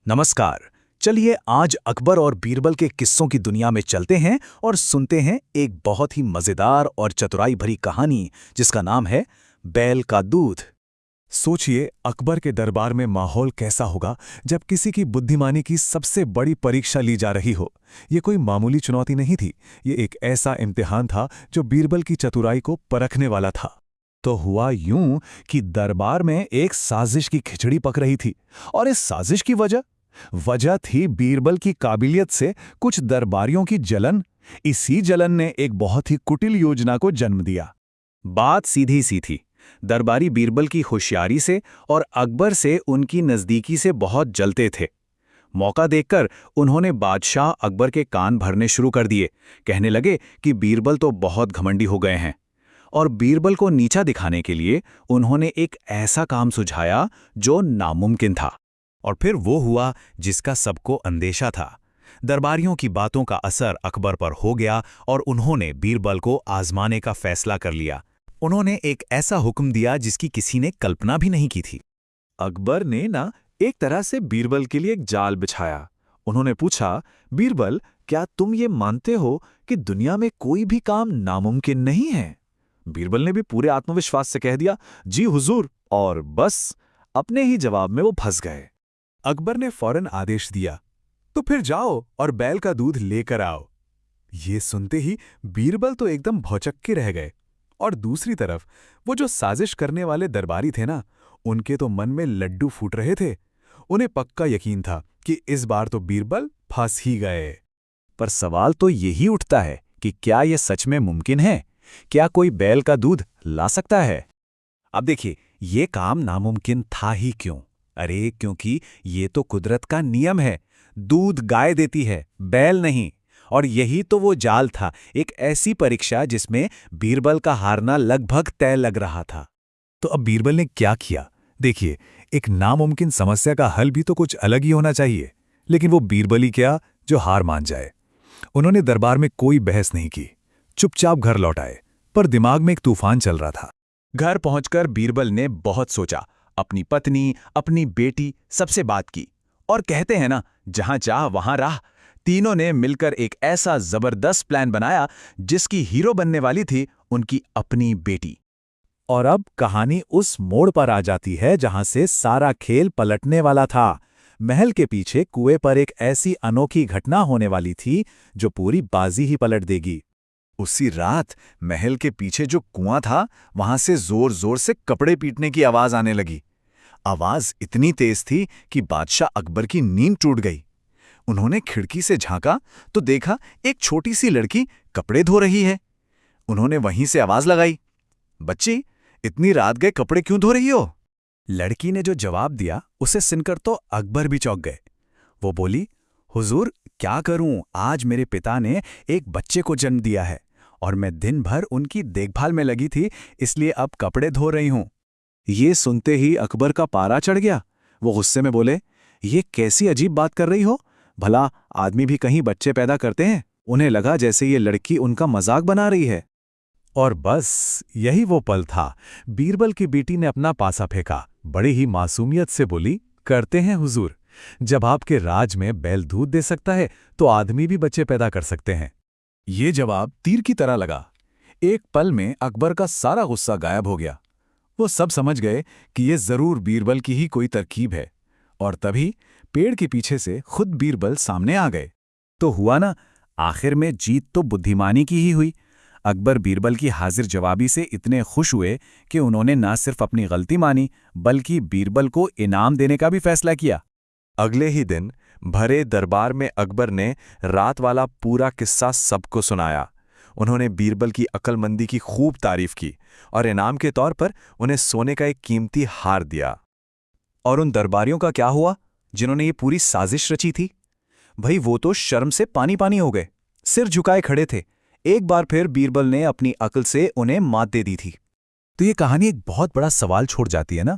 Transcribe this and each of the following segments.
नमस्कार। चलिए आज अकबर और बीरबल के किस्सों की दुनिया में चलते हैं और सुनते हैं एक बहुत ही मजेदार और चतुराई भरी कहानी जिसका नाम है बैल का दूध। सोचिए अकबर के दरबार में माहौल कैसा होगा जब किसी की बुद्धिमानी की सबसे बड़ी परीक्षा ली जा रही हो। ये कोई मामूली चुनौती नहीं थी, ये एक ऐसा इम्तिहान था जो बीरबल की चतुराई को परखने वाला था। तो हुआ यूं कि दरबार में एक साजिश की खिचड़ी पक रही थी, और इस साजिश की वजह थी बीरबल की काबिलियत से कुछ दरबारियों की जलन। इसी जलन ने एक बहुत ही कुटिल योजना को जन्म दिया। बात सीधी सी थी। दरबारी बीरबल की होशियारी से और अकबर से उनकी नज़दीकी से बहुत जलते थे। मौका देखकर उन्होंने बादशाह अकबर के कान भरने शुरू कर दिए। कहने लगे कि बीरबल तो बहुत घमंडी हो गए हैं। और बीरबल को नीचा दिखाने के लिए उन्होंने एक ऐसा काम सुझाया जो नामुमकिन था। और फिर वो हुआ जिसका सबको अंदेशा था। दरबारियों की बातों का असर अकबर पर हो गया और उन्होंने बीरबल को आजमाने का फैसला कर लिया। उन्होंने एक ऐसा हुक्म दिया जिसकी किसी ने कल्पना भी नहीं की थी। अकबर ने एक तरह से बीरबल के लिए एक जाल बिछाया। उन्होंने पूछा, बीरबल, क्या तुम ये मानते हो कि दुनिया में कोई भी काम नामुमकिन नहीं है? बीरबल ने भी पूरे आत्मविश्वास से कह दिया, जी हुजूर। और बस अपने ही जवाब में वो फंस गए। अकबर ने फौरन आदेश दिया, तो फिर जाओ और बैल का दूध लेकर आओ। ये सुनते ही बीरबल तो एकदम भौचक्के रह गए। और दूसरी तरफ वो जो साजिश करने वाले दरबारी थे उनके तो मन में लड्डू फूट रहे थे। उन्हें पक्का यकीन था कि इस बार तो बीरबल फंस ही गए। पर सवाल तो यही उठता है कि क्या यह सच में मुमकिन है? क्या कोई बैल का दूध ला सकता है? अब देखिए, ये काम नामुमकिन था ही क्यों? अरे क्योंकि ये तो कुदरत का नियम है। दूध गाय देती है, बैल नहीं। और यही तो वो जाल था, एक ऐसी परीक्षा जिसमें बीरबल का हारना लगभग तय लग रहा था। तो अब बीरबल ने क्या किया? देखिए, एक नामुमकिन समस्या का हल भी तो कुछ अलग ही होना चाहिए। लेकिन वो बीरबल ही क्या जो हार मान जाए। उन्होंने दरबार में कोई बहस नहीं की, चुपचाप घर लौट आए। पर दिमाग में एक तूफान चल रहा था। घर पहुंचकर बीरबल ने बहुत सोचा, अपनी पत्नी, अपनी बेटी, सबसे बात की। और कहते हैं ना, जहां चाह वहां राह। तीनों ने मिलकर एक ऐसा जबरदस्त प्लान बनाया जिसकी हीरो बनने वाली थी उनकी अपनी बेटी। और अब कहानी उस मोड़ पर आ जाती है जहां से सारा खेल पलटने वाला था। महल के पीछे कुएं पर एक ऐसी अनोखी घटना होने वाली थी जो पूरी बाजी ही पलट देगी। उसी रात महल के पीछे जो कुआं था, वहां से जोर जोर से कपड़े पीटने की आवाज आने लगी। आवाज इतनी तेज थी कि बादशाह अकबर की नींद टूट गई। उन्होंने खिड़की से झांका तो देखा एक छोटी सी लड़की कपड़े धो रही है। उन्होंने वहीं से आवाज लगाई, बच्ची, इतनी रात गए कपड़े क्यों धो रही हो? लड़की ने जो जवाब दिया उसे सुनकर तो अकबर भी चौंक गए। वो बोली, हुजूर, क्या करूं, आज मेरे पिता ने एक बच्चे को जन्म दिया है और मैं दिन भर उनकी देखभाल में लगी थी, इसलिए अब कपड़े धो रही हूं। ये सुनते ही अकबर का पारा चढ़ गया। वो गुस्से में बोले, ये कैसी अजीब बात कर रही हो? भला आदमी भी कहीं बच्चे पैदा करते हैं? उन्हें लगा जैसे ये लड़की उनका मजाक बना रही है। और बस यही वो पल था। बीरबल की बेटी ने अपना पासा फेंका, बड़ी ही मासूमियत से बोली, करते हैं हुजूर। जब आपके राज में बैल दूध दे सकता है तो आदमी भी बच्चे पैदा कर सकते हैं। ये जवाब तीर की तरह लगा। एक पल में अकबर का सारा गुस्सा गायब हो गया। वो सब समझ गए कि ये जरूर बीरबल की ही कोई तरकीब है। और तभी पेड़ के पीछे से खुद बीरबल सामने आ गए। तो हुआ ना, आखिर में जीत तो बुद्धिमानी की ही हुई। अकबर बीरबल की हाजिर जवाबी से इतने खुश हुए कि उन्होंने न सिर्फ अपनी गलती मानी बल्कि बीरबल को इनाम देने का भी फैसला किया। अगले ही दिन भरे दरबार में अकबर ने रात वाला पूरा किस्सा सबको सुनाया। उन्होंने बीरबल की अक्लमंदी की खूब तारीफ की और इनाम के तौर पर उन्हें सोने का एक कीमती हार दिया। और उन दरबारियों का क्या हुआ जिन्होंने ये पूरी साजिश रची थी? भाई वो तो शर्म से पानी पानी हो गए, सिर झुकाए खड़े थे। एक बार फिर बीरबल ने अपनी अक्ल से उन्हें मात दे दी थी। तो ये कहानी एक बहुत बड़ा सवाल छोड़ जाती है ना,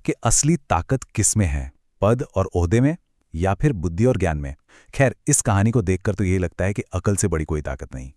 कि असली ताकत किस में है, पद और ओहदे में या फिर बुद्धि और ज्ञान में? खैर, इस कहानी को देखकर तो यही लगता है कि अकल से बड़ी कोई ताकत नहीं।